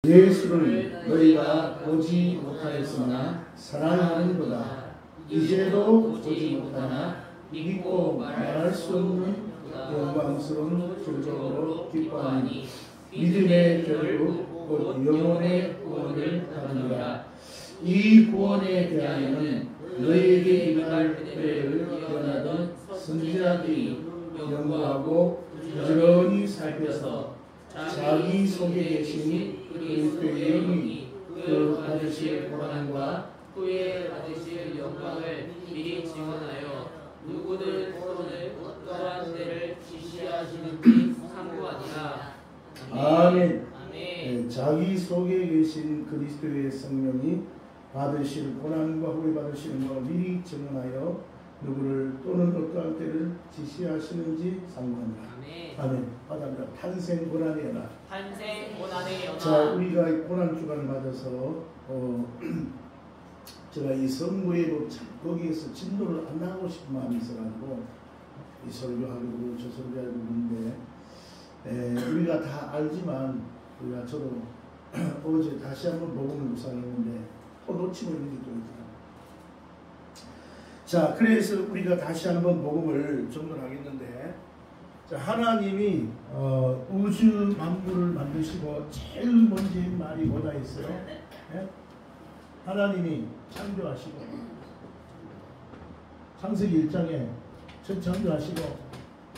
예수를 너희가 보지 못하였으나 사랑하는도다. 이제도 보지 못하나 믿고 말할 수 없는 영광스러운 존재로 기뻐하니 믿음의 결국 곧 영혼의 구원을 가르니라. 이 구원에 대하여는 너희에게 임할 때를 예언하던 선지자들이 연구하고 부지런히 살펴서 자기 속에 계신 그리스도의 영이 그 받으실 고난과 후에 받으실 영광을 미리 증언하여 누구들 서로를 어떠한 때를 지시하시는지 상고하니라. 아멘. 아멘. 자기 속에 계신 그리스도의 성령이 받으실 고난과 후에 받으실 영광을 미리 증언하여 누구를 또는 어떠한 때를 지시하시는지 상고하니라. 아멘. 받아라. 탄생 고난의 연합. 탄생 고난의 연합. 자, 우리가 고난 주간을 맞아서 제가 이 선거에도 거기에서 진도를 안 나가고 싶은 마음이 있어가지고 이 설교하려고 저 설교하려고 그러는데 우리가 다 알지만 우리가 저도 어제 다시 한번 복음을 묵상했는데 또 놓치고 있는 게 또 있더라. 자, 그래서 우리가 다시 한번 복음을 정돈하겠는데, 자, 하나님이 우주 만물을 만드시고 제일 먼저 한 말이 뭐다 했어요? 예? 하나님이 창조하시고 창세기 1장에 창조하시고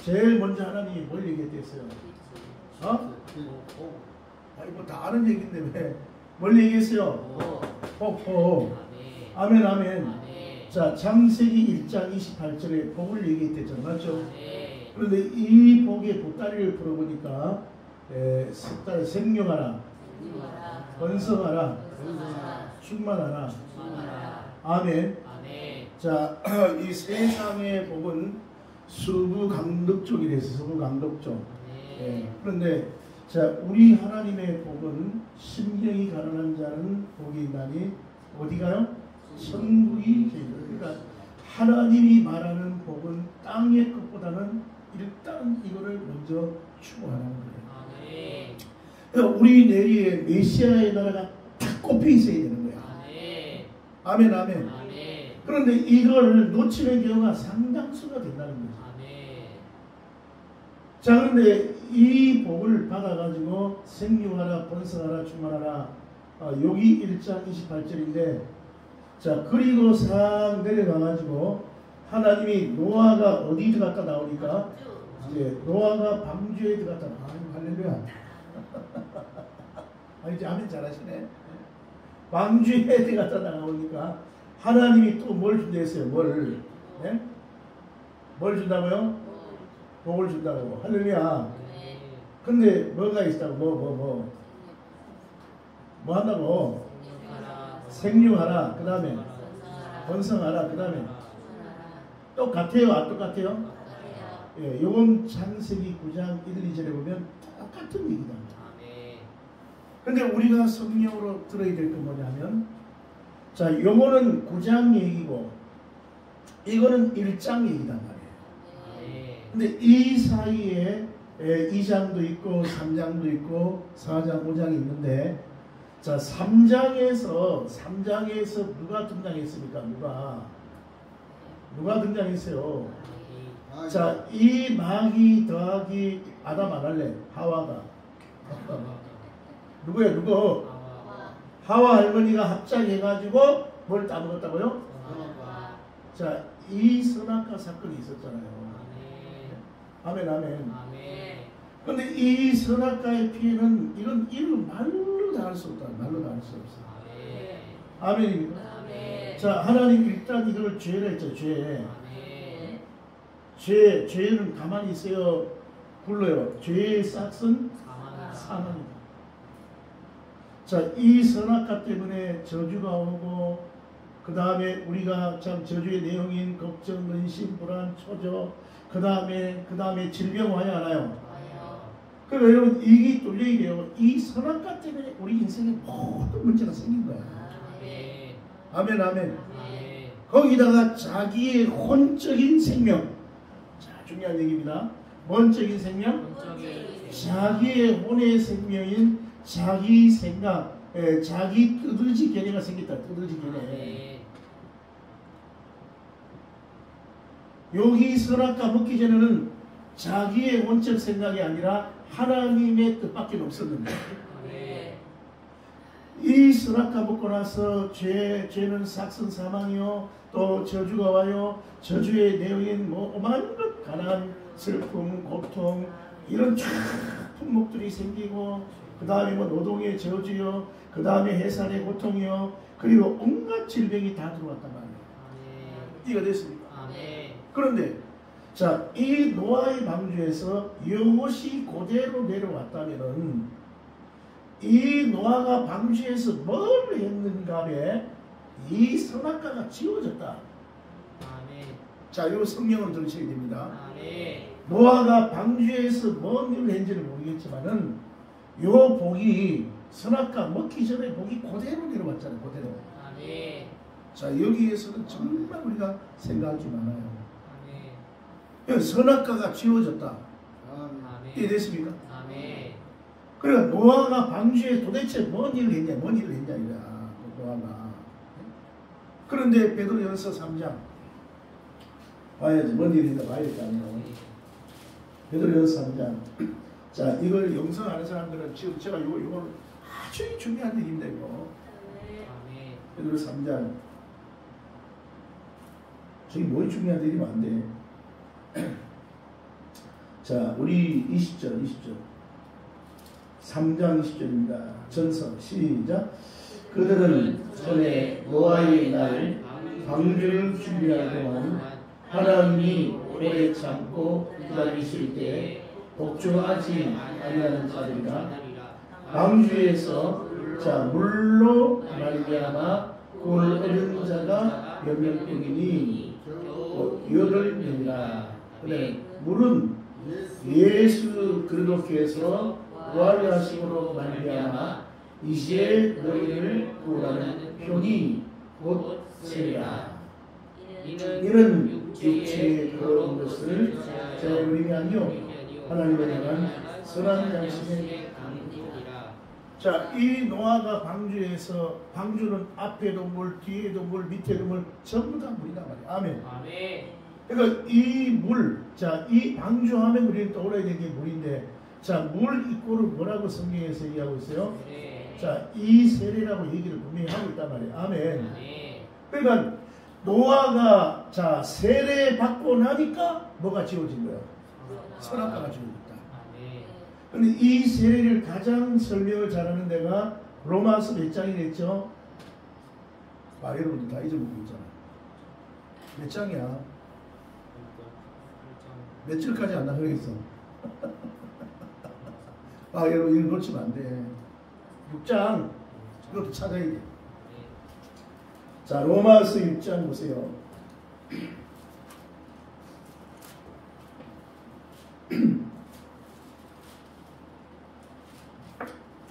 제일 먼저 하나님이 뭘 얘기했어요? 아니 뭐 다 아는 얘기인데 왜 뭘 얘기했어요? 폭포. 아멘 아멘. 자, 창세기 1장 28절에 복을 얘기했댔잖아요. 맞죠? 그런데 이 복의 보따리를 풀어보니까 생명하라, 번성하라, 충만하라. 아멘. 자, 이 세상의 복은 수부강덕족이래서 수부강덕족. 그런데 자, 우리 하나님의 복은 심령이 가난한 자는 복이 있나니 어디가요? 천국이 제일. 그러니까 하나님이 말하는 복은 땅의 것보다는 일단 이거를 먼저 추구하는 거예요. 그러니까 우리 내리에 메시아의 나라가 딱 꼽혀 있어야 되는 거야. 아멘 아멘. 그런데 이걸 놓치는 경우가 상당수가 된다는 거죠. 자, 그런데 이 복을 받아가지고 생육하라, 번성하라, 충만하라. 여기 1장 28절인데, 자, 그리고 싹 내려가가지고 하나님이 노아가 어디 들어갔다 나오니까 이제 노아가 방주에 들어갔다. 할렐루야. 이제 아멘 잘하시네. 방주에 들어갔다 나오니까 하나님이 또 뭘 준다 했어요? 뭘? 네? 뭘 준다고요? 복을 준다고. 할렐루야. 근데 뭐가 있다고? 뭐 한다고? 생육하라. 그 다음에 번성하라. 그 다음에 똑같아요? 안 똑같아요? 예, 요건 창세기 9장 1, 2절에 보면 똑같은 얘기다. 근데 우리가 성령으로 들어야 될 건 뭐냐면, 자, 요거는 9장 얘기고 이거는 1장 얘기단 말이에요. 근데 이 사이에 2장도 있고 3장도 있고 4장 5장이 있는데, 자, 3장에서 누가 등장했습니까? 누가 등장했어요? 자, 이 마귀 더하기 아담 안 할래? 하와가 누구야? 누구? 하와 할머니가 합작해가지고 뭘 따먹었다고요? 자, 이 선악과 사건이 있었잖아요. 아멘 아멘. 그런데 이 선악과의 피해는 이건 말로 다 할 수 없다. 말로 다 할 수 없어. 아멘입니다. 자, 하나님 일단 이걸 죄라 했죠. 죄는 가만히 있어요? 불러요. 죄의 싹은 사망이다. 자, 이 선악과 때문에 저주가 오고, 그 다음에 우리가 참 저주의 내용인 걱정, 근심, 불안, 초조, 그 다음에 질병 와요, 안 와요? 그럼 여러분, 이게 뚫려야 돼요. 이 선악과 때문에 우리 인생에 모든 문제가 생긴 거야. 아멘, 아멘. 거기다가 자기의 혼적인 생명. 자, 중요한 얘기입니다. 뭔적인 생명? 자기의 혼의 생명인 자기 생각, 자기 뜨들지 견해가 생겼다. 뜨들지 견해. 여기 선악과 먹기 전에는 자기의 원적 생각이 아니라 하나님의 뜻밖에 없었는데 이 선악과 먹고 나서 죄는 삭선 사망이요 또 저주가 와요. 저주의 내용인 뭐 오만 것 가난, 슬픔, 고통 이런 쫙 품목들이 생기고 그 다음에 뭐 노동의 저주요 그 다음에 해산의 고통이요 그리고 온갖 질병이 다 들어왔단 말이에요. 이해가 됐습니까? 그런데 자, 이 노아의 방주에서 이것이 그대로 내려왔다면은 이 노아가 방주에서 뭘 했는가에 이 선악과가 지워졌다. 자, 이 성경을 들으셔야 됩니다. 노아가 방주에서 뭔 일을 했는지는 모르겠지만은 요 복이 선악과 먹기 전에 복이 그대로 내려왔잖아요. 그대로. 자, 여기에서는 정말 우리가 생각할 줄 많아요. 선악과가 지워졌다. 이해됐습니까? 그러니까 노아가 방주에 도대체 뭔 일을 했냐 이거야. 노아가. 그런데 베드로전서 3장 봐야지 뭔 일을 했냐 봐야 될 거 아니에요. 베드로전서 3장. 자, 이걸 영성 아는 사람들은 지금 제가 이걸 아주 중요한 얘기입니다. 이거. 베드로전서 3장. 저기 뭐 중요한 일이면 안 돼. 자, 우리 20절 3장 20절입니다. 전서 시작. 그들은 전에 노아의 날 방주를 준비할 동안 하나님이 오래 참고 기다리실 때 복종하지 아니하는 자들이라 방주에서 자 물로 말미암아 구원을 얻은 자가 몇 명뿐이니 8명이라. 그래, 물은 예수 그리스도께서 부활하심으로 말미암아 이제 너희를 구원하는 표니 곧 세리라. 이는 육체의 더러운 것을 제물이 아니요 하나님을 향한 선한 양심의 강이라. 자, 이 노아가 방주에서 방주는 앞에도 물, 뒤에도 물, 밑에도 물 전부 다 물이다 말이야. 아멘. 그러니까 이 물, 자, 이 방주하면 우리는 떠올라야 되는 게 물인데, 자, 물 이꼬를 뭐라고 성경에서 얘기하고 있어요? 자, 이 세례라고 얘기를 분명히 하고 있단 말이에요. 아멘. 그러니까 노아가 자 세례 받고 나니까 뭐가 지워진 거야? 선악과가 지워졌다. 그런데 이 세례를 가장 설명을 잘하는 데가 로마서 몇 장이랬죠? 여러분들 다 잊어먹고 있잖아. 몇 장이야? 몇 절까지 안 나가겠어? 여러분 이거 놓치면 안 돼. 6장 이것도 찾아야 돼. 자, 로마서 6장 보세요.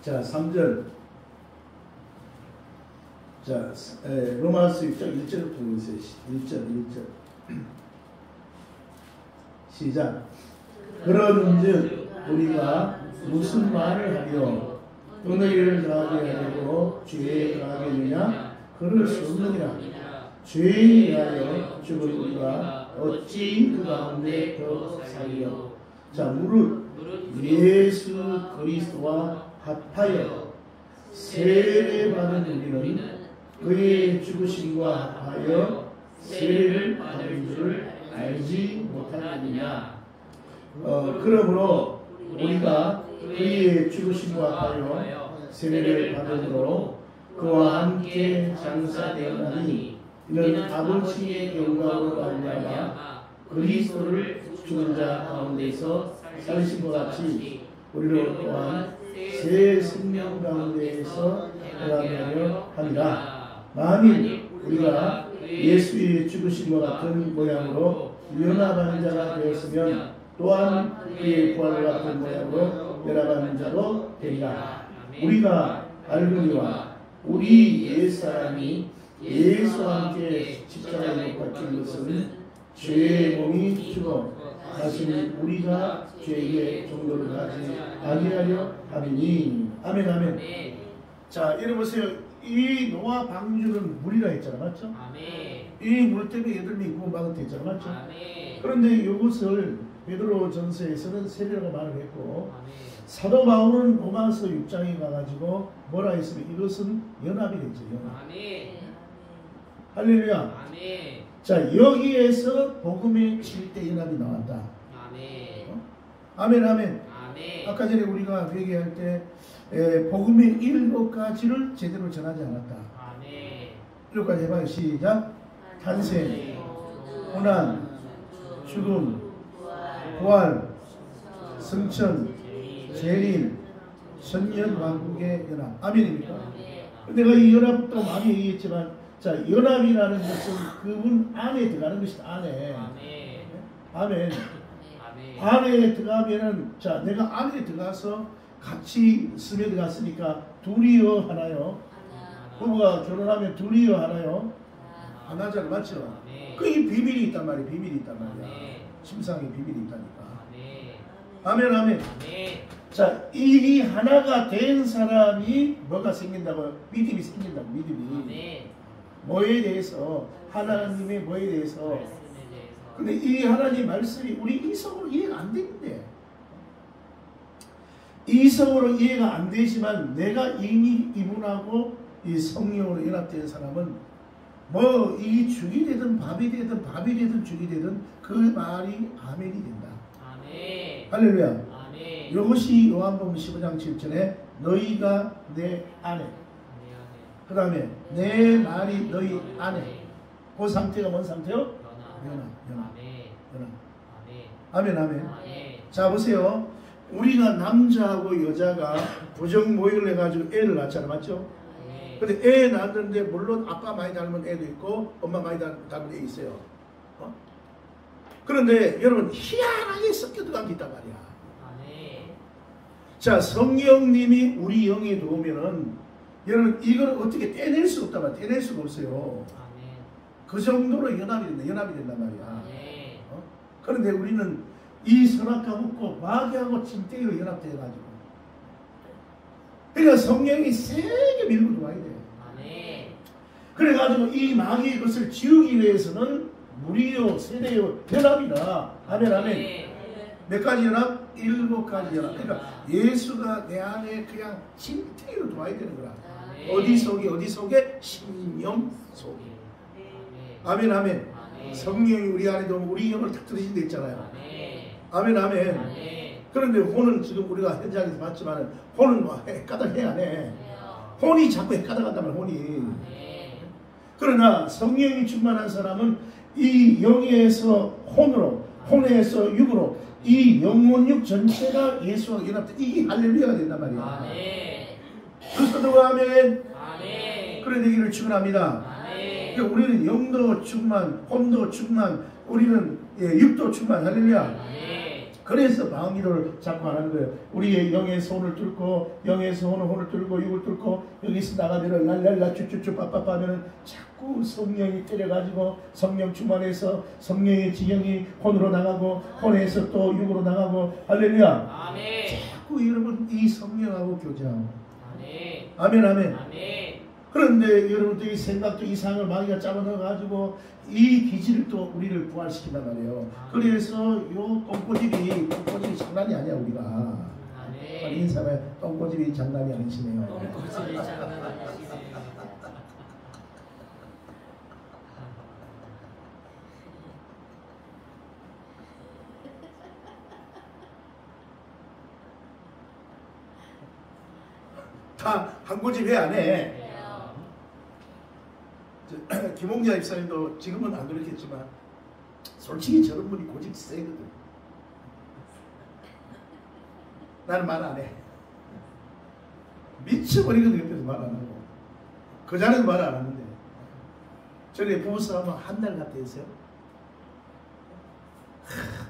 자, 3절. 자, 로마서 6장 1절부터 보세요. 1절. 시작. 그런즉 우리가 무슨 말을 하며 은혜를 더하게 하려고 죄에 더하겠느냐? 그럴 수 없느니라. 죄에 의하여 죽은 우리가 어찌 그 가운데 더 살려. 자, 무릇 예수 그리스도와 합하여 세례받은 우리는 그의 죽으심과 합하여 세례를 받은 줄을 알지 못하느냐. 그러므로 우리가 그의 죽으심과 합하여 세례를 받음으로 그와 함께 장사되었나니 이는 아버지의 영광으로 말미암아 그리스도를 죽은 자 가운데서 살리신 것 같이 우리로 또한 새 생명 가운데에서 행하려 함이라. 만일 우리가 예수의 죽으심과 같은 모양으로 연합하는 자가 되었으면 또한 그의 부활과 같은 모양으로 연합하는 자도 되리라. 우리가 알거니와 우리 옛사람이 예수와 함께 십자가에 못 박힌 것은 죄의 몸이 죽어 다시는 우리가 죄의 종로를 하지 아니하려 함이니. 아멘, 아멘. 아멘. 자, 여러분 보세요. 이 노아 방주는 물이라 했잖아, 맞죠? 아멘. 이 물 때문에 8명이 구원받은 데 있잖아, 맞죠? 아멘. 그런데 이것을 베드로 전서에서는 세례라고 말을 했고, 아멘. 사도 바울은 로마서 6장에 가가지고 뭐라 했으면 이것은 연합이 되죠, 연합. 아멘. 할렐루야. 아멘. 자, 여기에서 복음의 7대 연합이 나왔다. 아멘. 아멘, 아멘. 아멘. 아까 전에 우리가 회개할 때 복음의 7가지를 제대로 전하지 않았다. 아멘. 7가지 해봐요. 시작. 탄생, 고난, 죽음, 부활, 승천, 재림, 천년 왕국의 연합. 아멘입니까? 내가 이 연합도 많이 얘기했지만, 자, 연합이라는 것은 그분 안에 들어가는 것이다. 안에. 아멘. 아멘. 아멘. 안에 들어가면은, 자, 내가 안에 들어가서 같이 스며들어갔으니까 둘이요 하나요? 부부가 결혼하면 둘이요 하나요? 하나잖아, 맞죠? 아멘. 그게 비밀이 있단 말이야. 비밀이 있단 말이야. 아멘. 침상에 비밀이 있다니까. 아멘. 아멘, 아멘. 아멘. 자, 이 하나가 된 사람이 뭐가 생긴다고요? 믿음이 생긴다고, 믿음이. 아멘. 뭐에 대해서? 하나님의 뭐에 대해서? 말씀에 대해서. 근데 이 하나님 말씀이 우리 이성으로 이해가 안 되는데, 이성으로 이해가 안 되지만 내가 이미 이분하고 이 성령으로 연합된 사람은 뭐 이 죽이 되든 밥이 되든 밥이 되든 죽이 되든 그 말이 아멘이 된다. 아멘. 할렐루야. 아멘. 이것이 요한복음 15장 7절에 너희가 내 안에, 그 다음에 내 말이 너희 안에, 그 상태가 뭔 상태요? 연합. 아멘. 아멘, 아멘. 아멘. 자, 보세요. 우리가 남자하고 여자가 부정모의를 해가지고 애를 낳잖아, 맞죠? 근데 애 낳았는데 물론 아빠 많이 닮은 애도 있고 엄마 많이 닮은 애 있어요. 그런데 여러분 희한하게 섞여 들어간 게 있단 말이야. 아멘. 자, 성령님이 우리 영에 들어오면은 여러분 이걸 어떻게 떼낼 수 없단 말이야. 떼낼 수가 없어요. 아멘. 그 정도로 연합이 된단 말이야. 아멘. 그런데 우리는 이 선악과 붙고 마귀하고 진대로 연합돼가지고, 그러니까 성령이 세게 밀고 들어와야 돼. 아멘. 그래가지고 이 마귀의 것을 지우기 위해서는 무리요, 세대요, 연합이다. 아멘, 아멘. 몇 가지 연합? 7가지 연합. 그러니까 예수가 내 안에 그냥 진태로 들어와야 되는 거라. 어디 속에? 심령 속에. 아멘, 아멘. 성령이 우리 안에 들어오면 우리 영을 탁 들이신 데 있잖아요. 아멘, 아멘. 그런데 혼은 지금 우리가 현장에서 봤지만 혼은 뭐 헷가닥해 안 해. 혼이 자꾸 헷가닥한다면 혼이. 그러나 성령이 충만한 사람은 이 영에서 혼으로, 혼에서 육으로 이 영혼육 전체가 예수와 연합돼. 이게 할렐루야가 된단 말이야. 그리스도가 아멘. 그래 되기를 축원합니다. 그러니까 우리는 영도 충만, 혼도 충만, 우리는 육도 충만. 할렐루야. 그래서 마음기도를 자꾸 안 하는 거예요. 우리의 영에서 혼을 뚫고, 영에서 혼을 뚫고, 육을 뚫고, 여기서 나가면은 랄랄라 쭈쭈쭈 빠빠빠 하면은 자꾸 성령이 때려가지고 성령 충만해서 성령의 지경이 혼으로 나가고, 혼에서 또 육으로 나가고, 할렐루야. 아멘. 자꾸 여러분 이 성령하고 교제하고. 아멘. 아멘, 아멘. 아멘. 그런데 여러분들이 생각도 이상을 마귀가 잡아넣어가지고 이 기질을 또 우리를 부활시킨단 말이에요. 그래서 요 똥꼬집이 장난이 아니야 우리가. 아멘. 인사에 똥꼬집이 장난이 아니시네요. 똥꼬집이 장난이 아니시네요. 다 한 꼬집 해 안 해. 김홍자 입사님도 지금은 안 그렇겠지만 솔직히 저런 분이 고집 세거든. 나는 말 안 해. 미쳐버리거든. 옆에서 말 안 하고. 그 자리에서 말 안 하는데 저희 부부싸움은 한 달 갔다 했어요.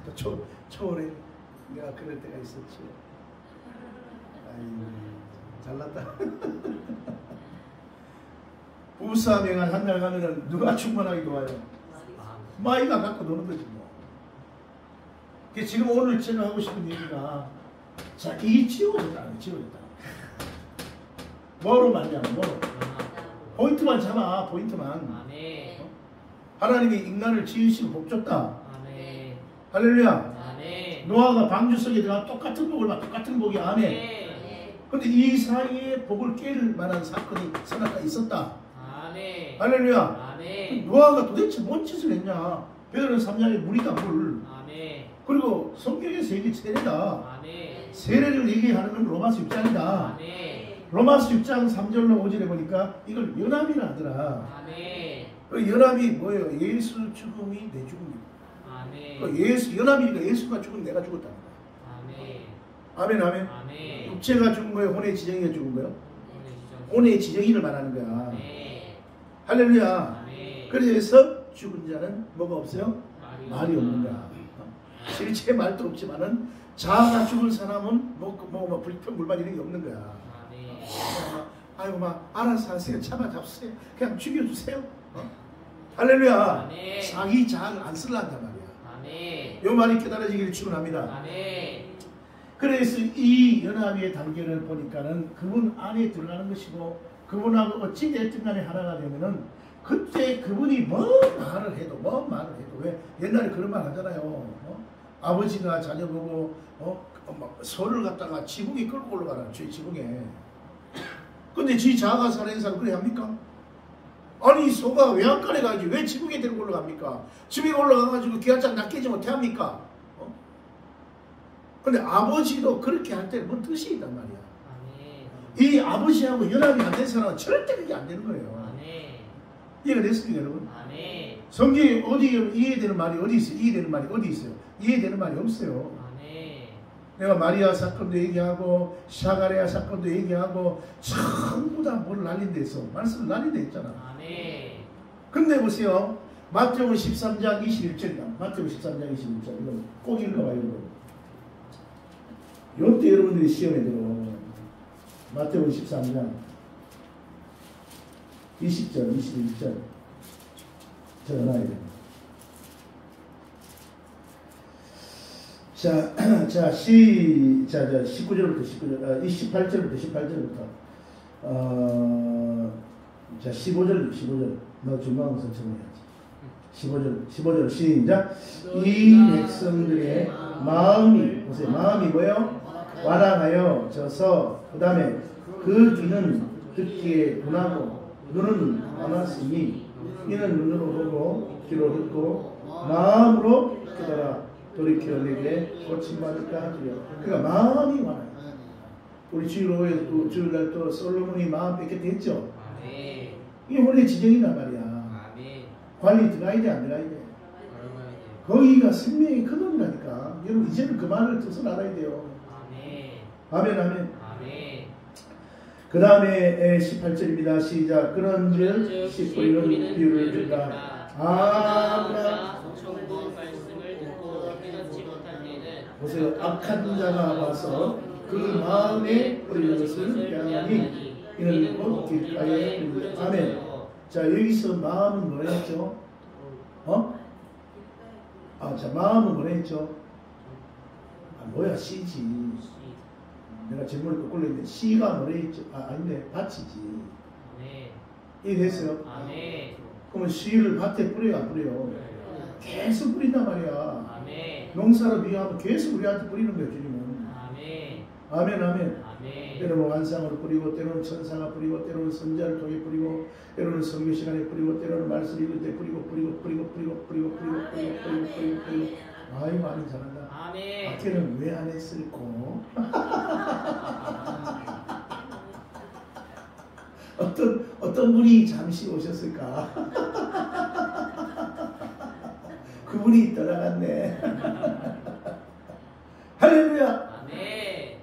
또 초월에 내가 그럴 때가 있었지. 아이고 잘났다. 부부싸움에 한 달 가면은 누가 충만하게 좋아요? 마이가 갖고 노는 거지 뭐. 지금 오늘 제가 하고 싶은 얘기가, 자, 이 지워졌다. 지워졌다. 뭐로 말미암아? 뭐로? 포인트만 잡아. 포인트만. 아멘. 하나님이 인간을 지으시고 복 줬다. 아멘. 할렐루야. 아멘. 노아가 방주 속에 들어가 똑같은 복을 받 똑같은 복이 아멘. 아멘. 근데 이 사이에 복을 깰 만한 사건이 선악가 있었다. 아멘. 할렐루야. 아멘. 노아가 도대체 뭔 짓을 했냐? 베드로 3장에 물이다 물. 아멘. 그리고 성경에서 얘기 세례다. 아멘. 세례를 얘기하는 건 로마서 6장이다. 아멘. 로마서 6장 3절로 5절에 보니까 이걸 연합이라 하더라. 아멘. 그 연합이 뭐예요? 예수 죽음이 내 죽음이다. 아멘. 그 예수 연합이니까 예수가 죽은 내가 죽었다. 아멘. 아멘 아멘. 아멘. 육체가 죽은 거예요? 혼의 지정이가 죽은 거예요? 오늘 혼의 지정이를 말하는 거야. 아멘. 할렐루야. 아멘. 그래서 죽은 자는 뭐가 없어요? 말이 없는 거야. 거야. 실제 말도 없지만은 자아가 죽은 사람은 뭐 불평 불만 이런 게 없는 거야. 아멘. 아이고 막 알아서 하세요. 잡아 잡으세요. 그냥 죽여주세요. 할렐루야. 아멘. 자기 자아를 안 쓰려한단 말이야. 아멘. 이 말이 깨달아지기를 축원합니다. 아멘. 그래서 이 연합의 단계를 보니까는 그분 안에 들어가는 것이고 그분하고 어찌 됐든 간에 하나가 되면은 그때 그분이 뭐 말을 해도 왜 옛날에 그런 말 하잖아요. 아버지가 자녀 보고 막 소를 갖다가 지붕에 끌고 올라가라. 저 지붕에. 근데 지 자아가 살아있는 사람 그래 합니까? 아니 소가 외양간에 가야지 왜 지붕에 데리고 올라갑니까? 지붕에 올라가가지고 기아장 낚이지 못해 합니까? 근데 아버지도 그렇게 할 때는 뭔 뜻이 있단 말이야. 아멘. 이 아버지하고 연합이 안 된 사람은 절대 그게 안 되는 거예요. 아멘. 이해가 됐습니까 여러분? 아멘. 성경에 어디 이해되는 말이 어디 있어요? 이해되는 말이 어디 있어요? 이해되는 말이 없어요. 아멘. 내가 마리아 사건도 얘기하고 샤가랴 사건도 얘기하고 전부 다 뭘 날린 데 있어. 말씀을 날린 데 있잖아. 아멘. 근데 보세요. 마태복음 13장 21절이다. 마태복음 13장 21절. 이거 꼭 읽어봐요. 여러분. 이때 여러분들이 시험에 들어. 마태복음 13장 20절, 21절 적어놔야 돼. 자, 19절부터 19절, 28절부터 18절부터. 자, 15절. 너 중요한 것은 적어야지. 15절 시작. 이 백성들의 마음이, 보세요. 마음이 뭐예요? 완악하여 져서, 그 다음에 그 귀는 듣기에 둔하고, 눈은 감았으니, 이는 눈으로 보고, 귀로 듣고, 마음으로 깨달아 돌이켜 내게 고침받을까 하리라. 그러니까 마음이 완악해. 우리 주일날 또 솔로몬이 마음 뺏겼다 했죠? 아멘. 이게 원래 지정이란 말이야. 아멘. 관리 들어가야 돼, 안 들어가야 돼? 거기가 생명의 근원이라니까. 여러분, 이제는 그 말을 뜻을 알아야 돼요. 아멘. 아멘. 아멘. 그 다음에 18절입니다. 시작. 그런즉 씨 뿌리는 비유를 준다. 아무나 천국 말씀을 듣고 깨닫지 못할 때는 보세요. 악한 자가 와서 그 마음에 뿌리는 것을 빼앗나니 이는 곧 길가에 뿌린다. 아멘. 자, 여기서 마음은 뭐라 했죠? 자, 마음은 뭐라 했죠? 뭐야, 씨지. 내가 질문을 거꾸로 했는데, 씨가 뭐라 했죠? 아닌데, 밭이지. 아멘. 이해됐어요? 아멘. 그러면 씨를 밭에 뿌려요, 안 뿌려요? 계속 뿌린단 말이야. 아멘. 농사를 비유하면 계속 우리한테 뿌리는 거예요, 주님은. 아멘. 아멘, 아멘. 아멘. 때로는 환상으로 뿌리고, 때로는 천사가 뿌리고, 때로는 선자를 통해 뿌리고, 때로는 성교 시간에 뿌리고, 때로는 말씀 읽을 때 뿌리고. 아이고, 아멘, 잘한다. 아멘. 밖에는 왜 안 했을꼬? 어떤 분이 잠시 오셨을까? 그분이 떠나갔네. 할렐루야. 아멘.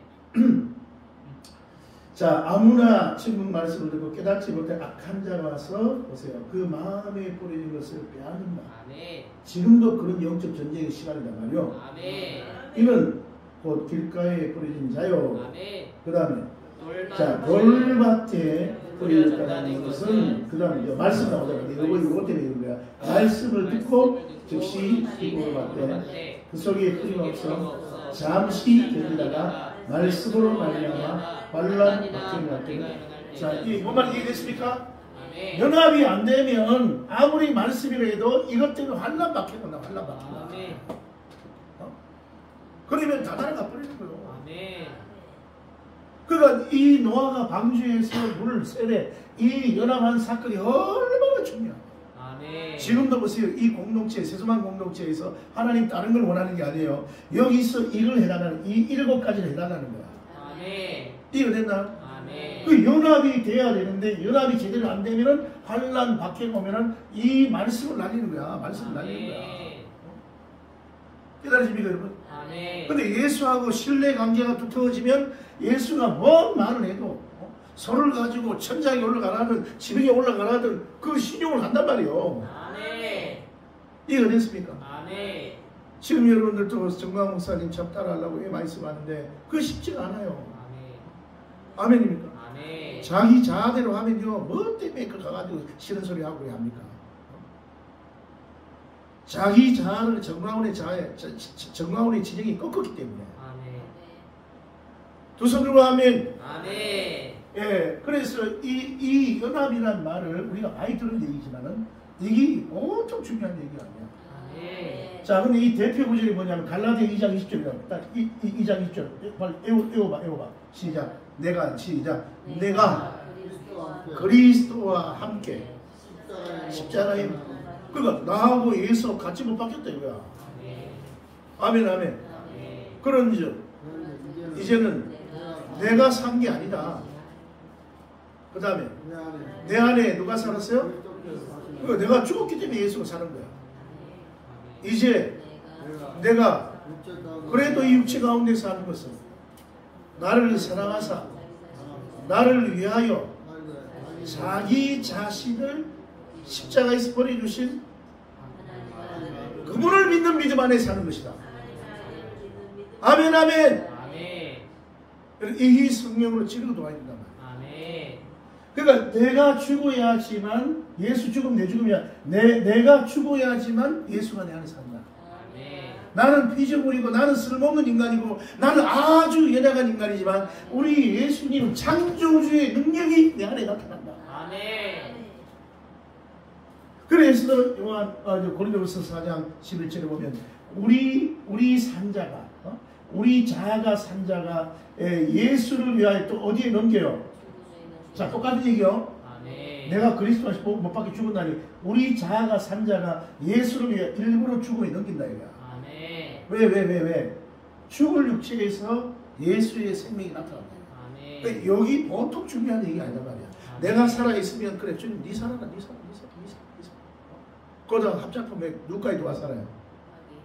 자, 아무나 천국 말씀을 듣고 깨닫지 못해 악한 자가 와서 보세요. 그 마음에 뿌리는 것을 빼앗는다. 아멘. 지금도 그런 영적 전쟁의 시간이란 말이요. 아멘. 이는 곧 길가에 뿌려진 자요. 아멘. 그 다음에 자, 돌밭에 뿌려졌다는 것은 그 다음에 말씀 나오잖아요. 이거 때문에 이런 거야. 말씀을 듣고 즉시 기쁨을 받되 그 속에 끊임없어 잠시 견디다가 말씀으로 말미암아 반란 걱정이 날 때는 자, 뭔 말인지 이해됐습니까? 아멘. 연합이 안 되면 아무리 말씀이라 해도 이것 때문에 환난 받겠구나. 환난 받겠구나. 아멘. 그러면 다 날아가 버리는 거예요. 아멘. 그러니까 이 노아가 방주에서 물을 세례, 이 연합한 사건이 얼마나 중요해요. 아멘. 지금도 보세요. 이 공동체, 세수만 공동체에서 하나님 다른 걸 원하는 게 아니에요. 여기서 이걸 해달라는, 이 7가지를 해달라는 거야. 아멘. 이해됐나? 아멘. 그 연합이 돼야 되는데 연합이 제대로 안 되면은 환난 박해가 오면은 이 말씀을 날리는 거야. 말씀을 날리는 거야. 깨달으십니까 여러분? 아멘. 근데 예수하고 신뢰 관계가 두터워지면 예수가 뭔 말을 해도 손을 가지고 천장에 올라가라든 지붕에 올라가라든 그 신용을 한단 말이에요. 아멘. 이해가 됐습니까? 아멘. 지금 여러분들도 정광 목사님 참 따라하려고 왜 말씀하는데 그거 쉽지가 않아요. 아멘. 아멘입니까? 아멘. 자기 자아대로 하면요 뭐 때문에 그 가가지고 싫은 소리 하고 왜 합니까? 자기 자아를 정광훈의 정광훈의 지정이 꺾었기 때문에. 아멘. 두 손으로 하면 아멘. 예, 그래서 이 연합이라는 말을 우리가 많이 들은 얘기지만은 이게 엄청 중요한 얘기가 아니야. 아멘. 자, 근데 이 대표 구절이 뭐냐면 갈라디아 2장 20절이라고. 딱 2장 20절. 빨리 외워봐. 시작. 시작. 내가 그리스도와 함께 십자가에 그러니까 나하고 예수 같이 못 박혔다 이거야. 아멘, 아멘. 그런즉 이제는 내가 산 게 아니다. 그 다음에 내 안에 누가 살았어요? 그러니까 내가 죽었기 때문에 예수가 사는 거야. 이제 내가 그래도 이 육체 가운데 사는 것은 나를 사랑하사 나를 위하여 자기 자신을 십자가에서 버려주신 그분을 믿는 믿음 안에 사는 것이다. 아멘, 아멘. 이 성령으로 찌르고 도와야 된단 말이야. 그러니까 내가 죽어야지만 예수 죽으면 내 죽음이야. 내가 죽어야지만 예수가 내 안에 산다. 나는 피조물이고 나는 쓸모없는 인간이고 나는 아주 연약한 인간이지만 우리 예수님은 창조주의 능력이 내 안에 나타난다. 그래서 고린도후서 4장 11절에 보면 우리 산자가 우리 자아가 산자가 예수를 위하여 또 어디에 넘겨요? 자, 똑같은 얘기요. 내가 그리스도와 못 박혀 죽었나니 우리 자아가 산자가 예수를 위해 일부러 죽음에 넘긴다 이거야. 왜? 죽을 육체에서 예수의 생명이 나타난다. 그러니까 여기 보통 중요한 얘기가 아니란 말이야. 내가 살아있으면 그래 주님 네 살아라. 그러다가 합작품에 누구까지 도와 살아요?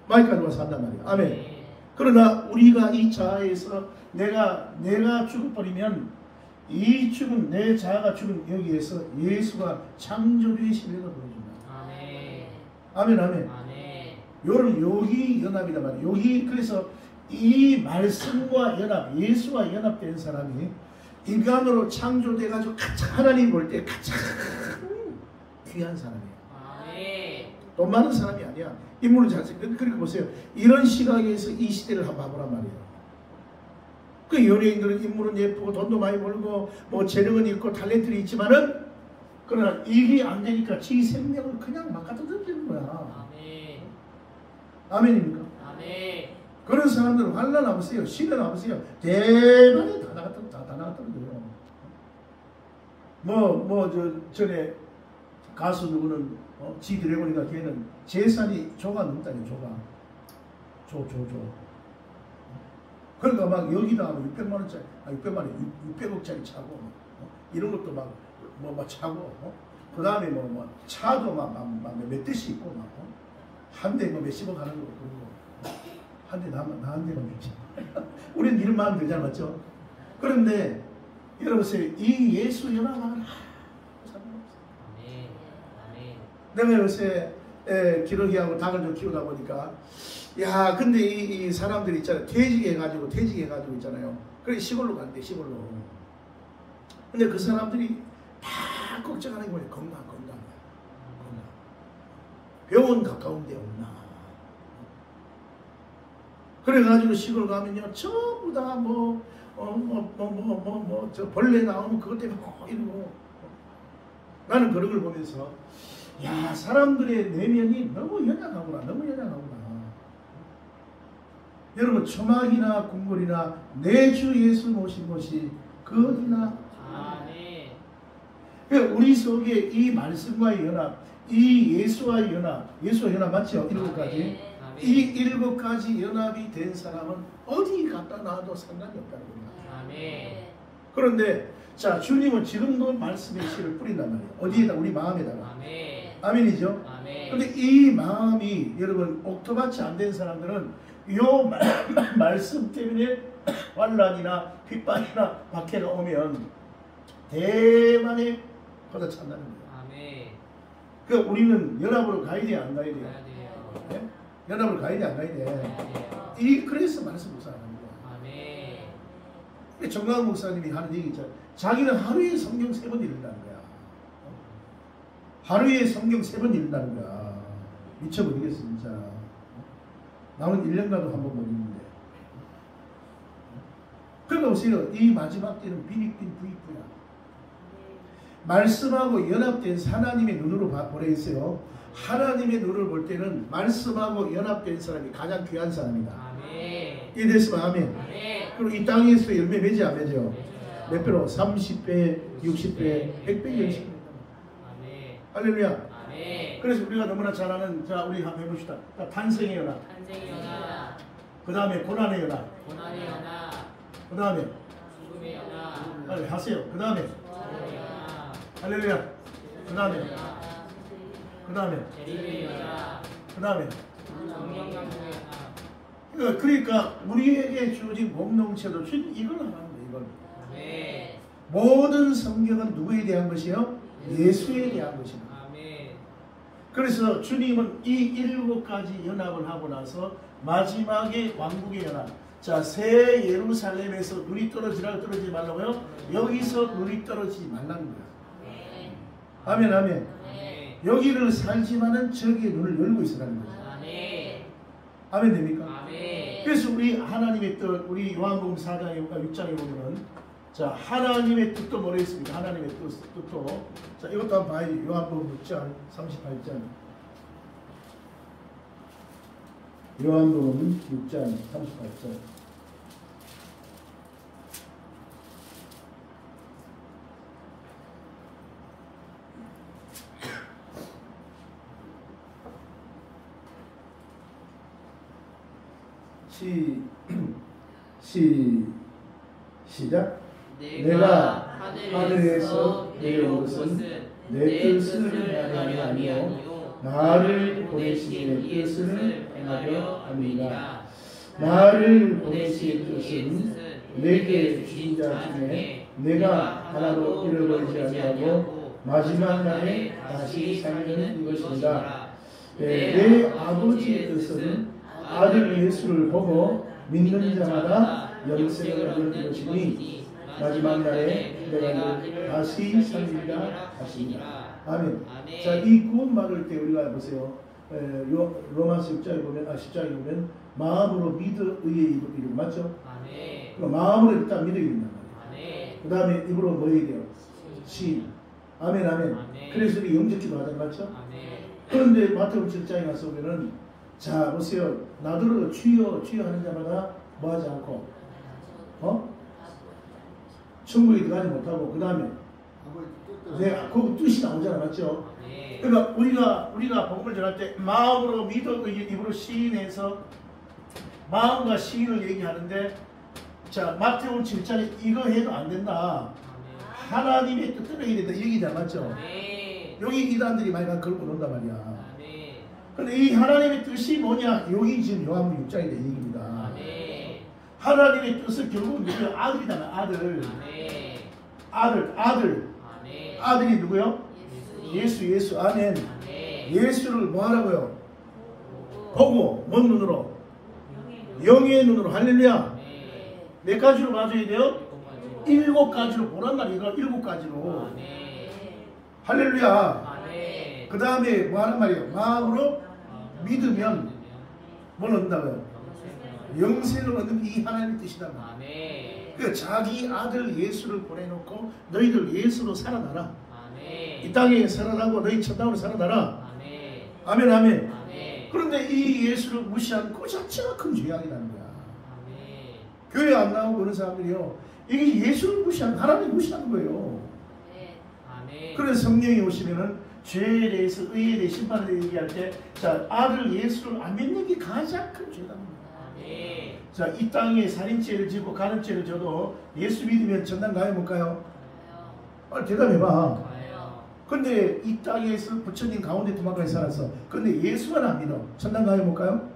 마이까지 도와 산단 말이야. 아멘. 그러나 우리가 이 자아에서 내가 죽어버리면 이 죽은 내 자아가 죽은 여기에서 예수가 창조주의 신뢰가 보여준다. 아멘. 여기 연합이란 말이야. 여기 그래서 이 말씀과 연합, 예수와 연합된 사람이 인간으로 창조돼가지고 가장 하나님 볼 때 가장 귀한 사람이에요. 돈 많은 사람이 아니야. 인물은 잘생. 그러니까 보세요. 이런 시각에서 이 시대를 한번 봐보란 말이에요. 그 연예인들은 인물은 예쁘고 돈도 많이 벌고 뭐 재능은 있고 탤런트는 있지만은 그러나 일이 안 되니까 지 생명을 그냥 막 갖다 던지는 거야. 아멘입니까? 그런 사람들은 환난 와보세요. 시련 와보세요. 대만에 다 나갔다는 거예요. 전에 가수 누구는 지 드래곤이가 걔는 재산이 조가 넘다니 조가. 그러니까 막 여기다 600만 원짜리, 600억짜리 차고 이런 것도 막 차고 그 다음에 차도 몇 대씩 있고 한 대 몇십억 하는 거 그러고 한 대 나한 대만 주지. 우리는 이런 마음 들잖아, 맞죠? 그런데 여러분 이 예수 연합하면 내가 요새 기러기하고 닭을 좀 키우다 보니까 야 근데 이 사람들이 있잖아요. 퇴직해가지고 있잖아요. 그래 시골로 간대. 시골로. 근데 그 사람들이 다 걱정하는 게 뭐냐. 건강. 병원 가까운 데 없나. 그래가지고 시골 가면요 전부 다 저 벌레 나오면 그것 때문에 이러고. 나는 그런 걸 보면서 야, 사람들의 내면이 너무 연약하구나. 너무 연약하구나. 여러분, 초막이나 궁궐이나 내 주 예수 모신 것이 그 어디나. 우리 속에 이 말씀과의 연합, 이 예수와의 연합, 예수와 연합 맞죠? 7가지. 이 7가지 연합이 된 사람은 어디 갖다 놔도 상관이 없다는 겁니다. 그런데 자, 주님은 지금도 말씀의 씨를 뿌린단 말이에요. 어디에다? 우리 마음에다가. 아멘이죠? 그런데 이 마음이 여러분 옥토밭이 안 된 사람들은 요 말씀 때문에 환란이나 핍박이나 박해가 오면 대만에 걷어찬다는 거예요. 그러니까 우리는 연합으로 가야 돼, 안 가야 돼요? 네? 연합으로 가야 돼, 안 가야 돼? 그래서 말씀 묵상하는 거예요. 정강 목사님이 하는 얘기 있잖아요. 자기는 하루에 성경 3번 읽는다는 거야. 하루에 성경 3번 읽는다는 거야. 미쳐버리겠어 진짜. 나는 1년간도 한 번 못 읽는데. 그러니까 보세요. 이 마지막 때는 비빅빈 부익부야. 말씀하고 연합된 하나님의 눈으로 보내있어요. 하나님의 눈을 볼 때는 말씀하고 연합된 사람이 가장 귀한 사람이다. 이해됐으면 아멘. 그리고 이 땅에서 열매 맺지 안 맺어요? 몇 배로? 30배, 60배, 100배, 10배. 할렐루야. 그래서 우리가 너무나 잘 아는, 자, 우리 한번 해봅시다. 자, 탄생의 연합. 그 다음에 고난의 연합. 그 다음에 죽음의 연합. 빨리 하세요. 그 다음에 할렐루야. 그 다음에 재림의 연합. 그 다음에 정령강국의 연합. 그러니까 우리에게 주어진 공동체도 이걸 하는 거예요. 이걸. 모든 성경은 누구에 대한 것이요? 예수에 대한 것입니다. 그래서 주님은 이 7가지 연합을 하고 나서 마지막에 왕국의 연합. 자, 새 예루살렘에서 눈이 떨어지지 말라고요? 여기서 눈이 떨어지지 말라는 거예요. 아멘, 아멘. 여기를 살지만은 저기에 눈을 열고 있으라는 거죠. 아멘 됩니까? 그래서 우리 하나님의 뜻, 우리 요한복음 4장에 6장에 보면은 자, 하나님의 뜻도 뭐라 했습니까? 하나님의 뜻도. 자, 이것도 한번 봐야지. 요한복음 6장 38절. 요한복음 6장 38절. 시작. 내가 하늘에서 내려온 것은 내 뜻을 행하려 함이요 나를 보내신 이의 뜻을 행하려 함이라. 나를 보내신 뜻은 내게 주신 자 중에 내가 하나도 잃어버리지 아니하고 마지막 날에 다시 살리는 이것입니다. 내 아버지의 뜻은 아들 예수를 보고 믿는 자마다 영생을 얻는 것이니 마지막 날에 내가 그를 다시 살리리라 하시니라. 아멘. 자, 이 구원 받을 때 우리가 보세요. 로마서 10장에 보면 10장에 보면 마음으로 믿어 의에 이르고 맞죠? 마음으로 일단 믿어야 된단 말이에요. 그 다음에 입으로 뭐 해야 돼요? 신. 아멘, 아멘. 그래서 우리 영접기도 하잖아요, 맞죠? 그런데 마태복음 7장에 가서 보면은 자 보세요. 나더러 주여 주여 하는 자마다 뭐 하지 않고 천국에 들어가지 못하고 그 다음에 그 뜻이 나오잖아, 맞죠? 그러니까 우리가 복음을 전할 때 마음으로 믿어 입으로 시인해서 마음과 시인을 얘기하는데 자 마태복음 7장에 이거 해도 안 된다. 하나님의 뜻대로 해야 된다 이 얘기잖아, 맞죠? 여기 이단들이 많이 그걸 보는단 말이야. 근데 이 하나님의 뜻이 뭐냐? 여기 지금 요한복음 6장인데 얘기입니다. 하나님의 뜻은 결국은 누구야? 아들이잖아, 아들. 아들이 누구요? 예수. 아멘. 예수를 뭐 하라고요? 보고, 뭔 눈으로? 영의 눈으로. 할렐루야. 몇 가지로 봐줘야 돼요? 7가지로 보란 말이에요. 7가지로. 할렐루야. 그 다음에 뭐 하는 말이에요? 마음으로 믿으면 뭘 얻는다고요? 영생을 얻는 이 하나님의 뜻이다. 그 자기 아들 예수를 보내놓고 너희들 예수로 살아나라. 아멘. 이 땅에 살아나고 너희 천당으로 살아나라. 아멘. 아멘 아멘. 아멘. 그런데 이 예수를 무시하는 그 자체가 큰 죄악이라는 거야. 아멘. 교회 안 나오고 그런 사람들이요, 이게 예수를 무시하는, 하나님 무시하는 거예요. 아멘. 그래서 성령이 오시면은 죄에 대해서, 의에 대해 심판에 대해 얘기할 때, 자, 아들 예수를 안 믿는 게 가장 큰 죄다. 아멘. 자, 이 땅에 살인죄를 짓고 간음죄를 져도 예수 믿으면 전당 가요 못 가요? 빨리 대답해봐. 가요. 근데 이 땅에서 부처님 가운데 도망가게 살았어. 근데 예수만 안 믿어. 전당 가요 못 가요?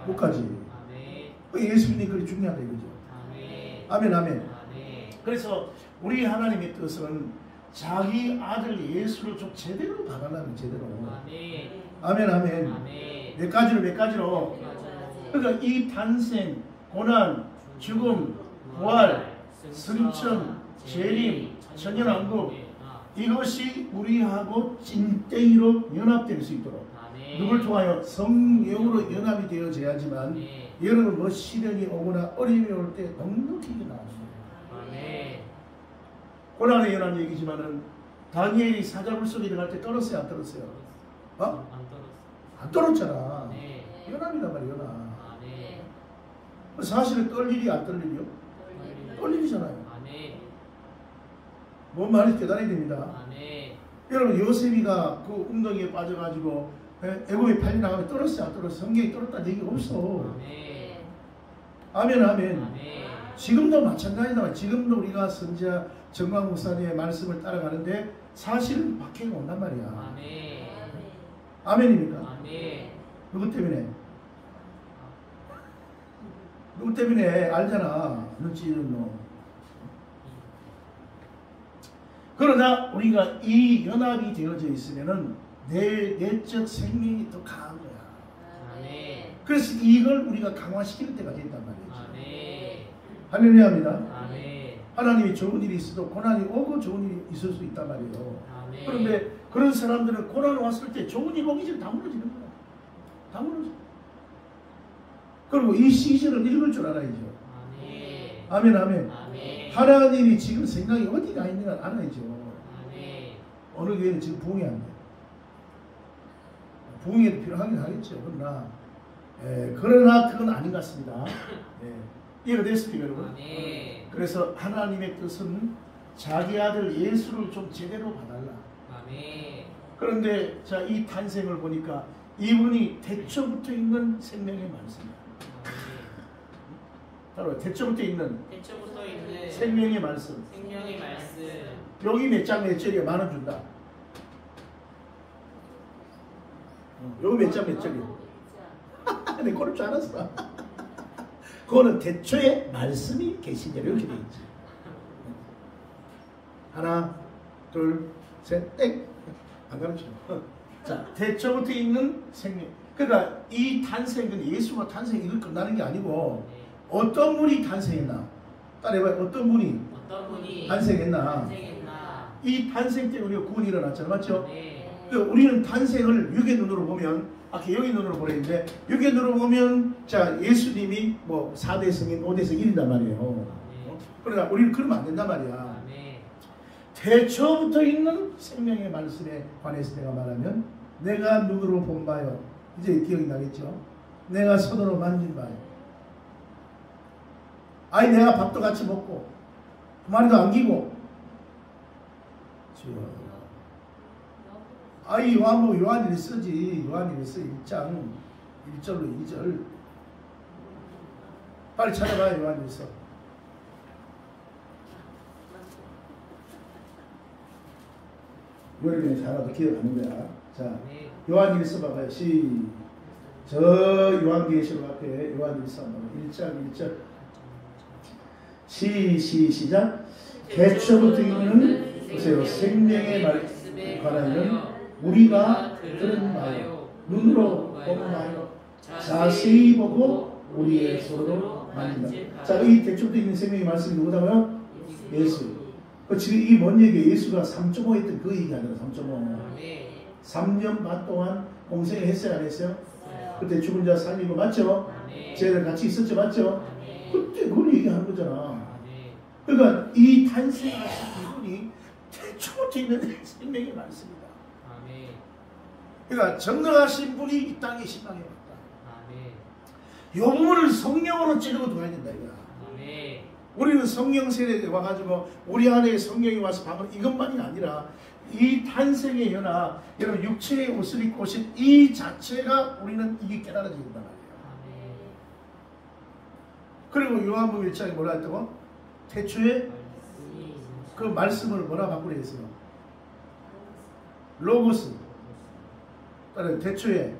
못 가지. 아멘. 그 예수 믿는 게 그리 중요하다 이거죠. 아멘. 아멘 아멘. 아멘. 그래서 우리 하나님의 뜻은 자기 아들 예수를 좀 제대로 봐달라는, 제대로. 아멘. 아멘 아멘. 아멘. 몇 가지로. 그러니까 이 탄생, 고난, 죽음, 부활, 승천, 재림, 천년왕국, 이것이 우리하고 찐땡이로 연합될 수 있도록 누굴 통하여 성령으로 연합이 되어져야지만, 여러분 뭐 시련이 오거나 어려움이 올 때 넉넉히 나왔어요. 아멘. 고난의 연합 얘기지만은 다니엘이 사자굴 속에 들어갈 때 떨었어요, 안 떨었어요? 어? 안 떨었어. 안 떨었잖아. 네. 연합이란 말이야, 연합. 아멘. 사실은 떨 일이 안 떨 일이요? 떨 일이잖아요. 아멘. 뭔 말인지 깨달아야 됩니다. 아멘. 여러분, 요셉이가 그 웅덩이에 빠져가지고 애굽에 팔려나가면 떨었어요, 안 떨었어요? 성경에 떨었다는 얘기가 없어. 아멘. 아멘 아멘. 아멘. 지금도 마찬가지다. 지금도 우리가 선지자 정광 목사님의 말씀을 따라가는데 사실은 박해가 온단 말이야. 아멘. 아멘입니까? 아멘. 누구 때문에? 누구 때문에? 알잖아. 눈치는 너. 그러나 우리가 이 연합이 되어져 있으면은 내적 생명이 더 강한 거야. 아멘. 그래서 이걸 우리가 강화시킬 때가 됐단 말이지. 아멘. 할렐루야입니다. 아멘. 하나님이 좋은 일이 있어도 고난이 오고 좋은 일이 있을 수 있단 말이에요. 아멘. 그런데 그런 사람들은 고난 왔을 때 좋은 일 오기 전에 다 무너지는 거야. 다 무너져. 그리고 이 시즌을 읽을 줄 알아야죠. 아멘. 아멘 아멘. 아멘. 하나님이 지금 생각이 어디가 있는가 알아야죠. 아멘. 어느 교회는 지금 부흥이 안 돼. 부흥에도 필요하긴 하겠죠. 그러나 그건 아닌 것 같습니다. 이해가 됐습니까, 여러분? 아멘. 그래서 하나님의 뜻은 자기 아들 예수를 좀 제대로 봐달라. 아멘. 그런데 자, 이 탄생을 보니까 이분이 대초부터 있는 생명의 말씀이야. 따로 대초부터 있는 대초부터 있는 생명의 말씀. 생명의 말씀. 여기 몇 장 몇 절이야? 10,000원 준다. 여기 몇 장 몇 절이야? 내 그럴 줄 알았어. 그거는 대초에 말씀이 계시대로 이렇게 돼 있지. 하나, 둘, 셋, 땡. 안 가르쳐. 자, 대초부터 있는 생명. 그러니까 이 탄생은 예수가 탄생 이걸 끝나는 게 아니고 어떤 분이 탄생했나? 따라해봐요. 어떤 분이 탄생했나? 이 탄생 때문에 우리가 구원이 일어났잖아. 맞죠? 네. 그러니까 우리는 탄생을 육의 눈으로 보면, 아까 영의 눈으로 보랬는데, 육의 눈으로 보면, 자, 예수님이 뭐 4대 성인, 5대 성인이란 말이에요. 그러나 우리는 그러면 안 된단 말이야. 대초부터 있는 생명의 말씀에 관해서 내가 말하면, 내가 눈으로 본 바요. 이제 기억이 나겠죠? 내가 손으로 만진 바요. 아니, 내가 밥도 같이 먹고, 마리도 안기고, 아이 요한이 쓰지. 요한이 써 1장 1절로 2절 빨리 찾아봐요. 요한이 써. 요리를 잘하도 기억하는 거야. 자, 요한 1서 봐봐요. 저 요한계시록 앞에 요한 1서 봐봐요. 1장 1절 시작. 대초부터 있는 보세요. 생명의 말씀에 관하여는 우리가 들은 바요, 눈으로 본 바요, 자세히 보고 우리의 손으로 만진다. 자, 이 대초부터 있는 생명의 말씀이 누구다고요? 예수. 지금 이게 뭔 얘기예요? 예수가 3.5 했던 그 얘기 아니라 3.5. 3년 반 동안 공생을 했어요, 안 했어요? 그때 죽은 자 살리고, 맞죠? 쟤들 같이 있었죠, 맞죠? 그때 그걸 얘기하는 거잖아. 그러니까 이 탄생하신 이분이 태초부터 있는 생명이 많습니다. 아멘. 그러니까 전능하신 분이 이 땅에 신앙에 왔다. 아멘. 영혼을 성령으로 찌르고 둬야 된다 이거야. 아멘. 우리는 성령 세례에 와가지고 우리 안에 성령이 와서 방은 이것만이 아니라 이 탄생의 연합, 여러분 육체의 옷을 입고 오신 이 자체가 우리는 이게 깨달아져야 된단 말이에요. 아멘. 그리고 요한복음 1장에 뭐라 했다고? 태초에 그 말씀을 뭐라 바꾸려 했어요? 로고스. 따라 태초에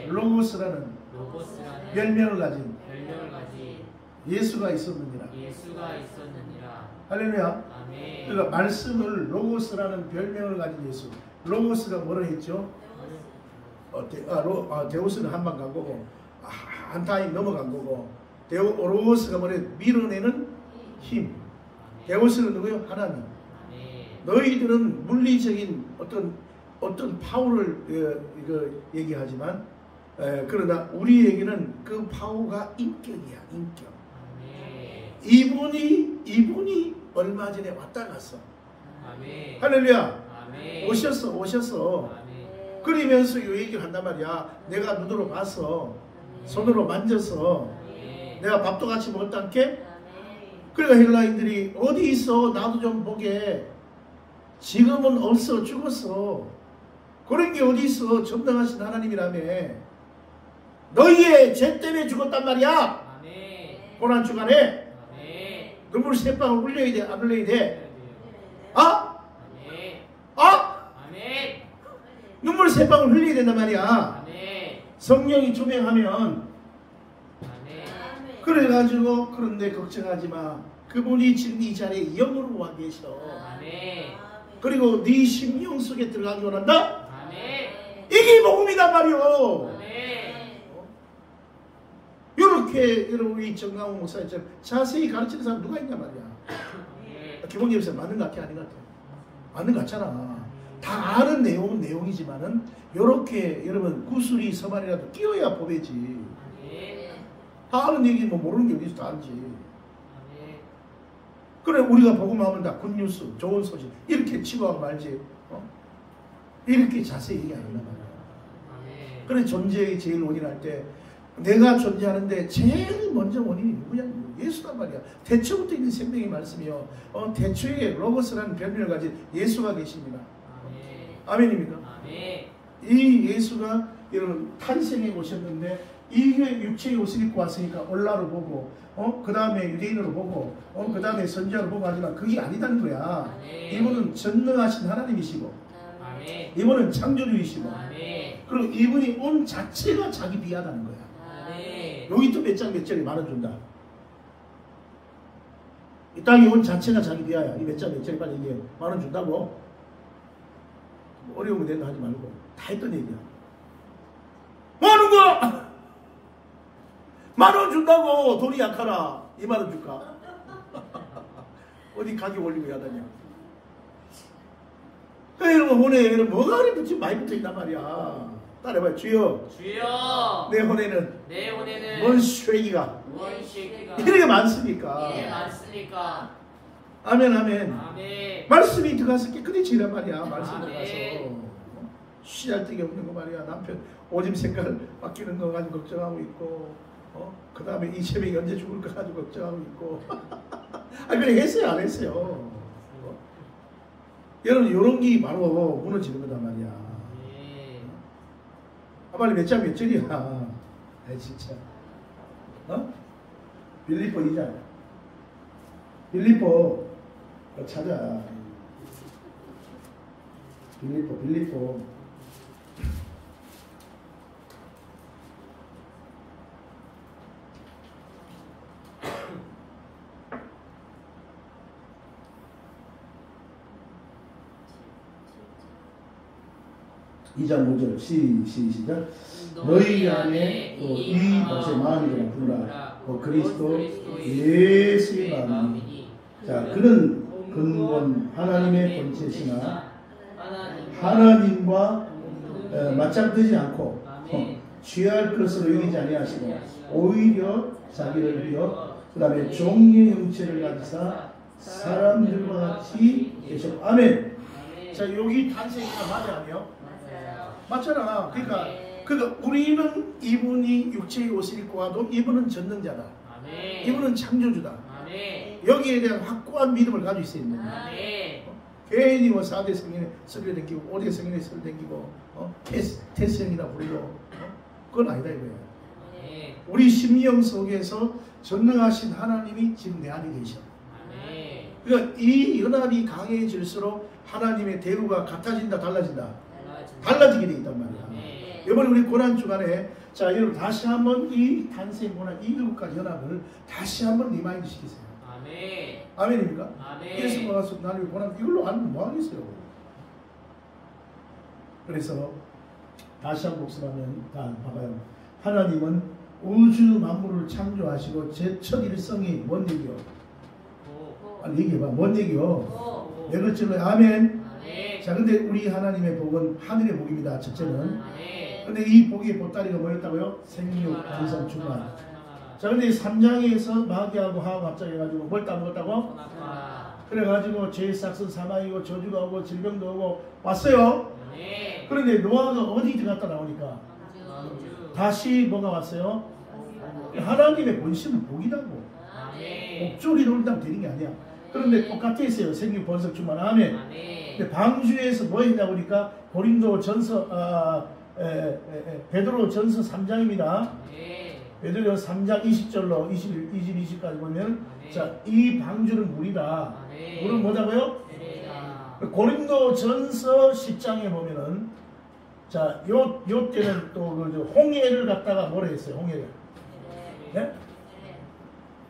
로고스라는 별명을 가진 예수가 있었느니라. 할렐루야. 아멘. 그러니까 말씀을 로고스라는 별명을 가진 예수. 로고스가 뭐라 했죠? 데우스는 한방 간 거고 한 타임 넘어간 거고 로고스가 뭐래? 밀어내는 힘. 데우스는 누구요? 하나님. 너희들은 물리적인 어떤 파워를 얘기하지만 그러나 우리에게는 그 파워가 인격이야. 인격. 이분이 얼마 전에 왔다 갔어. 아멘. 할렐루야. 아멘. 오셨어. 아멘. 그러면서 이 얘기를 한단 말이야. 내가 눈으로 봤어. 손으로 만졌어. 아멘. 내가 밥도 같이 먹었단께. 그러니까 헬라인들이 어디 있어? 나도 좀 보게. 지금은 없어. 죽었어. 그런 게 어디 있어? 전능하신 하나님이라며. 너희의 죄 때문에 죽었단 말이야. 아멘. 고난 주간에. 아멘. 눈물 세 방울 흘려야 돼? 안 흘려야 돼? 아멘. 아멘. 눈물 세 방울 흘려야 된단 말이야. 아멘. 성령이 조명하면. 아멘. 그래가지고 그런데 걱정하지 마. 그분이 지금 이 자리에 영으로 와 계셔. 아멘. 그리고 네 심령 속에 들어가기 원한다? 아멘. 이게 복음이단 말이오. 아멘. 이렇게 여러분 우리 정강훈 목사님처럼 자세히 가르치는 사람 누가 있냔 말이야. 기본기에서 맞는 것 같아? 아닌 것 같아? 맞는 것 같잖아. 다 아는 내용은 내용이지만은 이렇게 여러분 구슬이 서말이라도 끼워야 보배지. 다 아는 얘기 뭐 모르는 게 어디서 다 알지. 그래 우리가 복음하면 다 굿뉴스 좋은 소식 이렇게 치고하고 말지. 이렇게 자세히 얘기 안 한단 말이야. 그래 존재의 제일 원인할 때 내가 존재하는데 제일 먼저 원인이 누구냐? 예수란 말이야. 태초부터 있는 생명의 말씀이요. 태초에 로고스라는 별명을 가진 예수가 계십니다. 아멘입니까? 아멘. 이 예수가 여러분 탄생에 오셨는데 이게 육체의 옷을 입고 왔으니까 올라로 보고 그 다음에 유대인으로 보고 그 다음에 선지자로 보고 하지만 그게 아니다는 거야. 아멘. 이분은 전능하신 하나님이시고 아멘. 이분은 창조주이시고 아멘. 그리고 이분이 온 자체가 자기 비하다는 거야. 아멘. 여기 또 몇 장 몇 절이 만원 준다. 이 땅에 온 자체가 자기 비하야. 이 몇 장 몇 절이 빨리 얘기해. 만원 준다고? 어려우면 된다 하지 말고 다 했던 얘기야. 뭐 하는 거야? 만원 준다고. 돈이 약하라. 2만원 줄까? 어디 가격 올리고 야다냐. 그래 여러분 혼에 여러분 뭐가 그리 붙지 많이 붙어있단 말이야. 따라해봐요. 주여 주여 내 혼에는 내 혼에는 뭔 쉐기가 뭔 쉐기가 이렇게 많습니까? 이게 많습니까? 아멘 아멘. 아멘. 말씀이 들어가서 깨끗해지란 말이야. 말씀이 아멘. 들어가서 씨알데기 없는 거 말이야. 남편 오줌 색깔 바뀌는 거 가지고 걱정하고 있고 그 다음에 이 새벽에 언제 죽을 거 가지고 걱정하고 있고 그래 했어요 안 했어요? 여러분 이런 게 바로 무너지는 거단 말이야. 빨리 몇 장 몇 절이야. 진짜. 빌립보 2장. 빌립보 찾아. 빌립보. 이장 5절 시작. 너희 안에 이 것의 마음이라 불라 그리스도 예수의 마음이니. 자, 그는 근본 하나님의 본체시나 하나님과 맞잡되지 않고 취할 것으로 여기지 아니하시고 오히려 자기를 비어 그 다음에 종의 형체를 가지사 사람들과 같이 계셨고. 아멘. 아멘. 자, 여기 탄생이가 맞아 아니요? 맞아요. 맞잖아. 그러니까 네. 우리는 이분이 육체의 옷을 입고 와도 이분은 전능자다. 아멘. 이분은 창조주다. 아멘. 여기에 대한 확고한 믿음을 가지고 있어야 있는 거야. 아멘. 괜히 뭐 4대 성인에 설교 댕기고 5대 성인에 설교 댕기고 테스형이라 부르고 그건 아니다 이거예요. 아멘. 우리 심령 속에서 전능하신 하나님이 지금 내 안에 계셔. 아멘. 그러니까 이 연합이 강해질수록 하나님의 대우가 같아진다 달라진다. 달라지게 돼 있단 말이야. 아멘. 이번에 우리 고난 주간에 자 여러분 다시 한번 이 탄생 고난 이 일곱 가지 연합을 다시 한번 리마인드 시키세요. 아멘. 아멘입니까? 아멘. 예수 와서 나를 고난 이걸로 안 뭐 하겠어요. 그래서 다시 한번 복습하면 다 봐봐요. 하나님은 우주 만물을 창조하시고 제 첫 일성이 뭔 얘기요? 오. 빨리 얘기해봐. 뭔 얘기요? 오. 네 글자로 아멘. 아멘. 자 근데 우리 하나님의 복은 하늘의 복입니다. 첫째는. 아멘. 근데 이 복의 보따리가 뭐였다고요? 생육, 번성, 충만. 자 근데 3장에서 마귀하고 하와 합작해가지고 뭘 따먹었다고? 그래가지고 죄의 싹은 사망이고 저주가 오고 질병도 오고 왔어요. 아멘. 그런데 노아가 어디 들어갔다 나오니까 아멘. 다시 뭐가 왔어요? 하나님의 본심은 복이다고. 아멘. 목조리로 올다면 되는 게 아니야. 그런데 똑같았어요. 생육, 번성, 충만. 아멘. 아멘. 근데 방주에서 뭐 했냐 보니까 고린도 전서 베드로 전서 3장입니다. 아멘. 베드로 3장 20절로 20까지 보면 아멘. 자, 이 방주는 물이다. 아멘. 물은 뭐다고요? 세례다. 고린도 전서 10장에 보면은 자, 요 때는 또 그 홍해를 갖다가 뭐라 했어요? 홍해를. 네?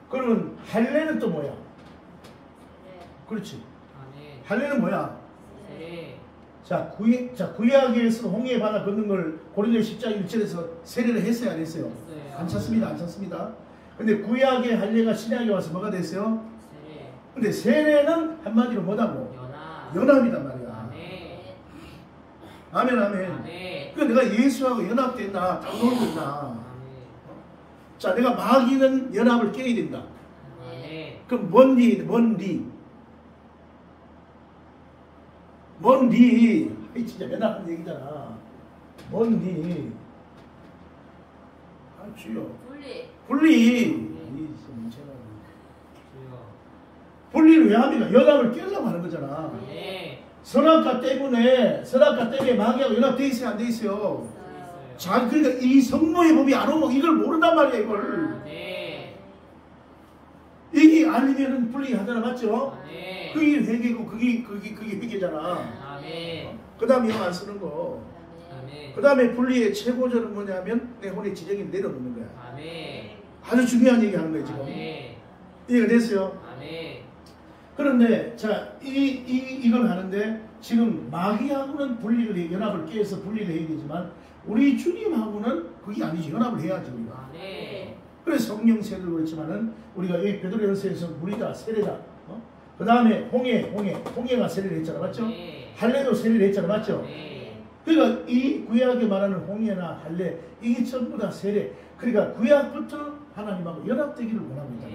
그러면 할례는 또 뭐야? 그렇지. 아멘. 할례는 뭐야? 세례. 자, 구약에서 홍해 바다 걷는 걸 고린도 10장 1절에서 세례를 했어요, 안 했어요? 했어요. 안 찼습니다, 안 찼습니다. 근데 구약의 할례가 신약에 와서 뭐가 됐어요? 세례. 근데 세례는 한마디로 뭐다고? 연합. 연합이단 말이야. 아멘. 아멘, 아멘. 아멘. 그 내가 예수하고 연합됐나? 딱 놀고 있나? 아멘. 자, 내가 마귀는 연합을 깨야 된다. 아멘. 그럼 뭔디? 이 진짜 맨날 하는 얘기잖아. 뭔디? 아, 주여. 분리. 주여. 분리를 왜 합니까? 연합을 깨려고 하는 거잖아. 아멘. 선악과 때문에 마귀하고 연합돼 있어요, 안 돼 있어요? 있어요. 자, 그러니까 이 성모의 법이 안 오면 이걸 모른단 말이야, 이걸. 아멘. 이게 아니면은 분리하잖아, 맞죠? 아멘. 그게 회개고, 그게 회개잖아. 아멘. 그 다음에 이거 안 쓰는 거. 아멘. 그 다음에 분리의 최고절은 뭐냐면 내 혼의 지정이 내려놓는 거야. 아멘. 아주 중요한 얘기 하는 거예요, 지금. 아멘. 이해가 됐어요? 아멘. 그런데, 자, 이걸 하는데, 지금 마귀하고는 연합을 깨서 분리를 해야 되지만, 우리 주님하고는 그게 아니지. 연합을 해야지, 우리가. 아멘. 그래서 성령 세례를 그렇지만은, 우리가 여기 베드로전서에서 물이다, 세례다. 그 다음에 홍해가 세례를 했잖아, 맞죠? 할례도 세례를 했잖아, 맞죠? 아멘. 그러니까 이 구약에 말하는 홍해나 할례, 이게 전부 다 세례. 그러니까 구약부터 하나님하고 연합되기를 원합니다.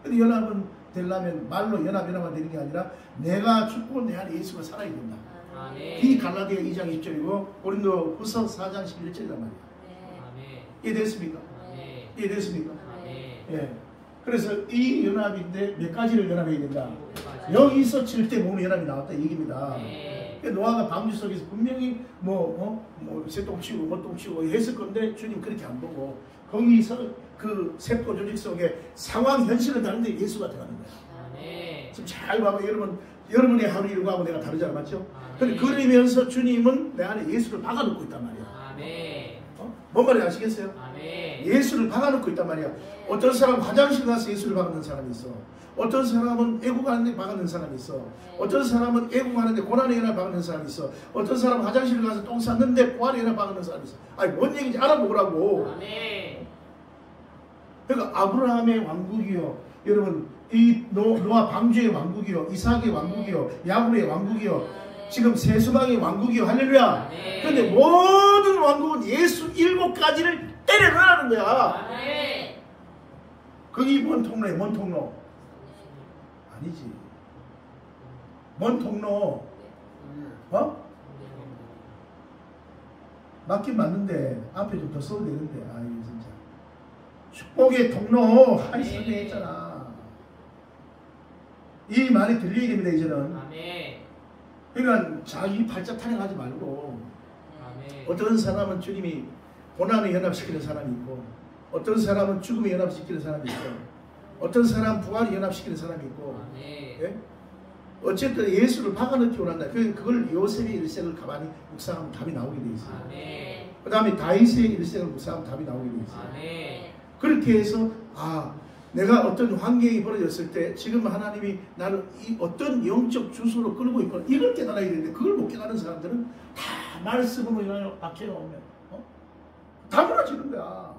근데 연합은 되려면 말로 연합만 되는 게 아니라 내가 죽고 내 안에 예수가 살아야 된다. 아멘. 이 갈라디아 2장 20절이고 고린도 후서 4장 11절이란 말이야. 아멘. 이해됐습니까? 아멘. 이해됐습니까? 아멘. 예. 그래서 이 연합인데 몇 가지를 연합해야 된다. 여기서 7대 몸의 연합이 나왔다 이 얘기입니다. 노아가 방주 속에서 분명히 새똥 치고 뭐똥 치고 했을 건데 주님 그렇게 안 보고 거기서 그 세포 조직 속에 상황 현실은 다른데 예수가 들어가는 거야. 아멘. 지금 잘 봐봐. 여러분의 하루 일과하고 내가 다르잖아, 맞죠? 근데 그러면서 주님은 내 안에 예수를 박아놓고 있단 말이야. 아멘. 뭔 말인지 아시겠어요? 아멘. 예수를 박아놓고 있단 말이야. 어떤 사람은 화장실 가서 예수를 박는 사람이 있어. 어떤 사람은 애국하는데 박는 사람이 있어. 어떤 사람은 애국하는데 고난의 연합 박는 사람이 있어. 어떤 사람은 화장실 가서 똥 쌌는데 부활의 연합 박는 사람이 있어. 아니 뭔 얘기인지 알아보라고. 아멘. 그러니까 아브라함의 왕국이요, 여러분 이 노아 방주의 왕국이요, 이삭의 왕국이요, 야곱의 왕국이요, 지금 세수방의 왕국이요. 할렐루야. 아멘. 그런데 모든 왕국은 예수 7가지를 때려 넣으라는 거야. 아멘. 거기 뭔 통로에 뭔 통로? 아니지. 뭔 통로? 어? 맞긴 맞는데 앞에 좀 더 써도 되는데. 아 이게 진짜 축복의 통로 하이 설명했잖아. 이 말이 들려야 됩니다 이제는. 그러니까 자기 팔자 타령하지 말고. 어떤 사람은 주님이 고난에 연합시키는 사람이 있고, 어떤 사람은 죽음에 연합시키는 사람이 있고, 어떤 사람은 부활에 연합시키는 사람이 있고. 예? 어쨌든 예수를 박아넣기 원한다. 그걸 요셉의 일생을 가만히 묵상하면 답이 나오게 돼 있어요. 그 다음에 다윗의 일생을 묵상하면 답이 나오게 돼 있어요. 그렇게 해서 내가 어떤 환경이 벌어졌을 때 지금 하나님이 나를 이 어떤 영적 주소로 끌고 있구나 이걸 깨달아야 되는데 그걸 못 깨달은 사람들은 다 말씀으로 인하여 박해가 오면 다 무너지는 거야.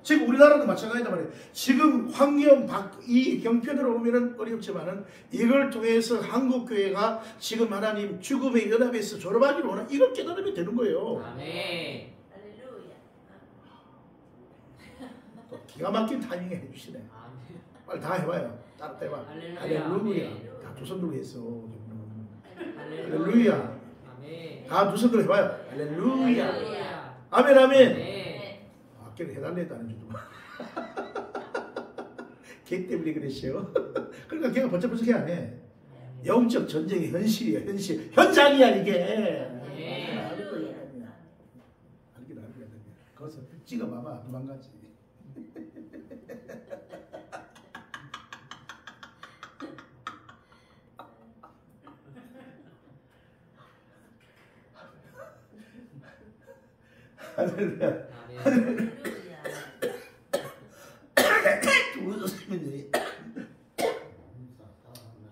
지금 우리나라도 마찬가지다 말이에요. 지금 환경 이 경편으로 보면은 어렵지만은 이걸 통해서 한국교회가 지금 하나님 죽음의 연합에서 졸업하기를 원하는 이걸 깨달으면 되는 거예요. 또 기가 막힌 타이밍에 해주시네. 빨리 다 해봐요. 따라 해봐. 할렐루야. 다 두 손 들고 했어. 할렐루야. 다 두 손 들고 해봐요. 할렐루야. 아멘 아멘. 걔는 해달래도 안 해주더만. 걔 때문에 그랬어요. 그러니까 걔가 번쩍번쩍 해야 해. 영적 전쟁의 현실이야. 현실. 현장이야 이게. 알긴. 거기서 찍어봐봐. 도망가지.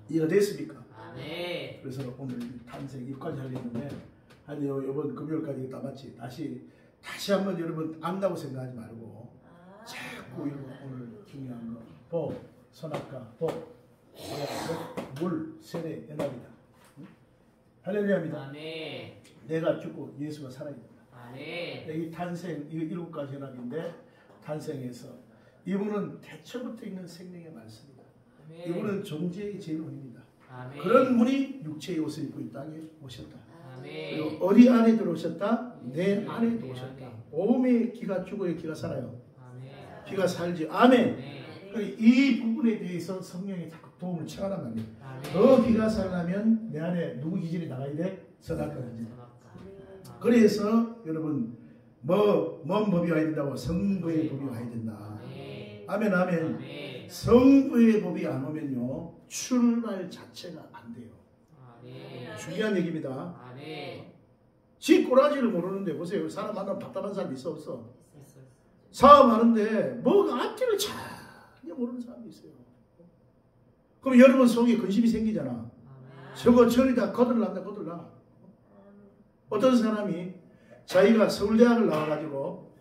이해가 됐습니까? 그래서 오늘 탄생 입까지 하겠는데 이번 금요일까지 다 마치 다시 한번 여러분 안다고 생각하지 말고 자꾸 오늘 중요한 거 복, 선악과 복, 물, 세례, 연합이다. 할렐루야입니다. 내가 죽고 예수가 살아있다. 이 탄생, 이 7가지 연합인데 탄생에서 이분은 태초부터 있는 생명의 말씀이다. 이분은 존재의 제일원입니다. 그런 분이 육체의 옷을 입고 이 땅에 오셨다. 그리고 어디 안에 들어오셨다? 내 안에 들어오셨다. 오음의 기가 죽어의 기가 살아요. 기가 살지. 아멘. 이 부분에 대해서 성령이 자꾸 도움을 청하단 말이에요. 너 기가 살려면 내 안에 누구 기질이 나가야 돼? 선악과 기질. 그래서 여러분 뭔 법이 와야 된다고? 성부의 법이 와야 된다. 아멘 아멘. 성부의 법이 안 오면요 출발 자체가 안 돼요. 중요한 얘기입니다. 지 꼬라지를 모르는데 보세요. 사람 만나면 답답한 사람 있어 없어? 사업하는데 뭐가 앞뒤를 전혀 모르는 사람이 있어요. 그럼 여러분 속에 근심이 생기잖아. 저거 저리다 거들난다 거들나. 어떤 사람이 자기가 서울대학을 나와가지고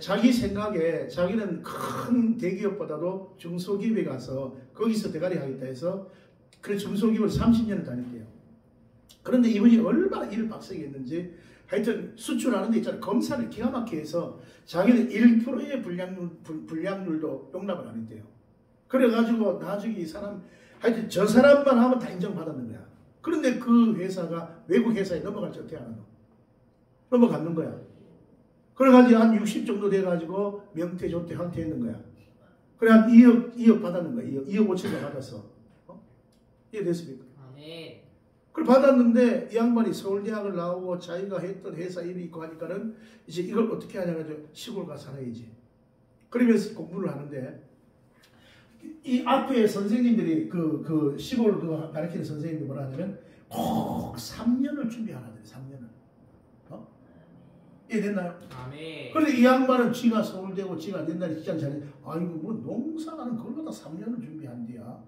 자기 생각에 자기는 큰 대기업보다도 중소기업에 가서 거기서 대가리 하겠다 해서 그 중소기업을 30년을 다녔대요. 그런데 이분이 얼마나 일을 빡세게 했는지 하여튼 수출하는 데 있잖아요. 검사를 기가 막히게 해서 자기는 1%의 불량률도 용납을 안 했대요. 그래가지고 나중에 이 사람 하여튼 저 사람만 하면 다 인정받았는 거야. 그런데 그 회사가 외국 회사에 넘어갈 때 어떻게 하는 거? 넘어갔는 거야. 그래가지고 한 60 정도 돼가지고 명태, 조태, 황태했는 거야. 그래 한 2억 받았는 거야. 2억 5천만 받았어. 이해됐습니까? 그걸 받았는데 이 양반이 서울대학을 나오고 자기가 했던 회사 일이 있고 하니까는 이제 이걸 어떻게 하냐 가지고 시골 가서 살아야지. 그러면서 공부를 하는데 이 앞에 선생님들이 그 시골 가르치는 선생님들이 뭐라 하냐면 꼭 3년을 준비하라 그래. 3년을. 이해됐나요? 그런데 이 양반은 지가 서울대고 지가 옛날에 직장 잘했는데 아이고 뭐 농사하는 그걸 갖다 3년을 준비한디야.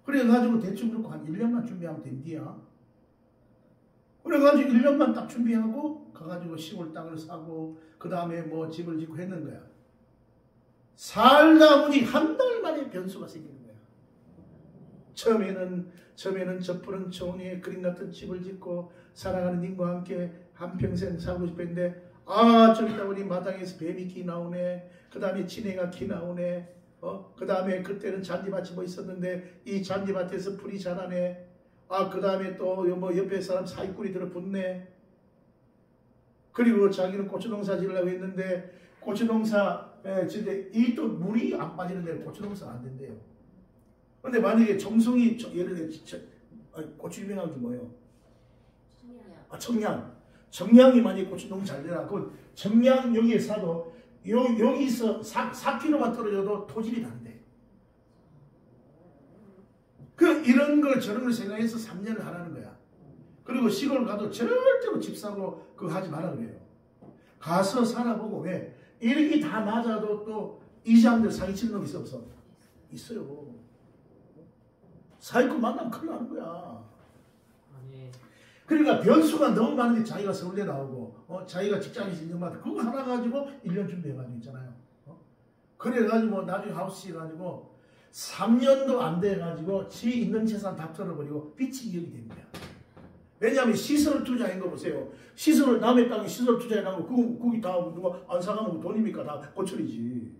그래가지고 대충 그렇고 한 1년만 준비하면 된디야. 그래가지고 1년만 딱 준비하고 가가지고 시골 땅을 사고 그 다음에 뭐 집을 짓고 했는 거야. 살다 보니 한 달 만에 변수가 생기는 거야. 처음에는 저 푸른 초원에 그림 같은 집을 짓고 사랑하는 님과 함께 한평생 살고 싶었는데 저기다 보니 마당에서 뱀이 키 나오네. 그 다음에 진해가 키 나오네. 그 다음에 그때는 잔디밭이 뭐 있었는데 이 잔디밭에서 풀이 자라네. 그 다음에 또 뭐 옆에 사람 사익꾼이 들어붙네. 그리고 자기는 고추농사 지으려고 했는데 고추농사 근데 이 또 물이 안 빠지는 데는 고추농사가 안 된대요. 근데 만약에 정성이 예를 들어 고추 유명한 게 뭐예요? 청양. 청양이 만약에 고추 너무 잘 되나? 그 청양 여기에 사도 여기서 4km만 떨어져도 토질이 다른데. 이런 걸 저런 걸 생각해서 3년을 하라는 거야. 그리고 시골 가도 절대로 집 사고 그거 하지 마라 그래요. 가서 살아보고 왜? 이렇게 다 맞아도 또 이 사람들 사기치는 놈 있어 없어? 있어요. 사기꾼 만나면 큰일 나는 거야. 그러니까 변수가 너무 많은데 자기가 서울대 나오고 자기가 직장에서 인정받아 그거 하나 가지고 1년 준비해가지고 있잖아요. 그래가지고 나중에 하우스 해가지고 3년도 안 돼가지고 지 있는 재산 다 털어버리고 빚이 이억이 됩니다. 왜냐하면 시설 투자인 거 보세요. 시설을 남의 땅에 시설 투자해놓고 거기 다 누가 안 사가면 돈입니까? 다 고철이지.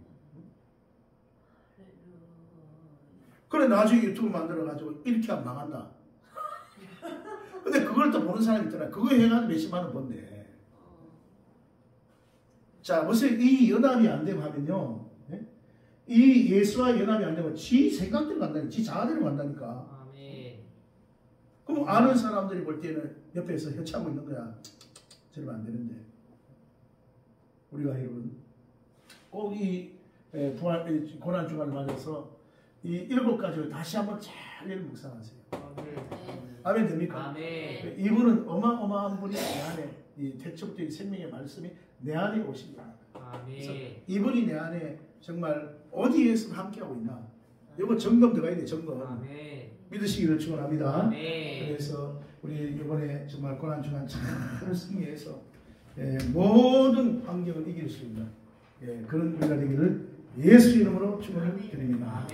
그래 나중에 유튜브 만들어가지고 이렇게 하면 망한다. 근데 그걸 또 보는 사람이 있더라. 그거 해가지고 몇십만 원 번대. 자, 보세요. 이 연합이 안 되면 하면요. 이 예수와 연합이 안 되면 지 생각대로 간다니까. 지 자아대로 간다니까. 그럼 아는 사람들이 볼 때는 옆에서 혀차고 있는 거야. 저러면 안 되는데. 우리가 여러분 꼭 이 고난주간을 맞아서 이 7가지를 다시 한번 잘 묵상하세요. 아멘 됩니까? 아멘. 이분은 어마어마한 분이 내 안에 이 태초부터 생명의 말씀이 내 안에 오신 겁니다. 그래서 이분이 내 안에 정말 어디에서 함께하고 있나? 이거 점검 들어가야 돼. 점검. 믿으시기를 축원합니다. 그래서 우리 이번에 정말 고난주간 잘 승리해서 모든 환경을 이길 수 있는 그런 우리가 되기를 예수 이름으로 축원을 드립니다.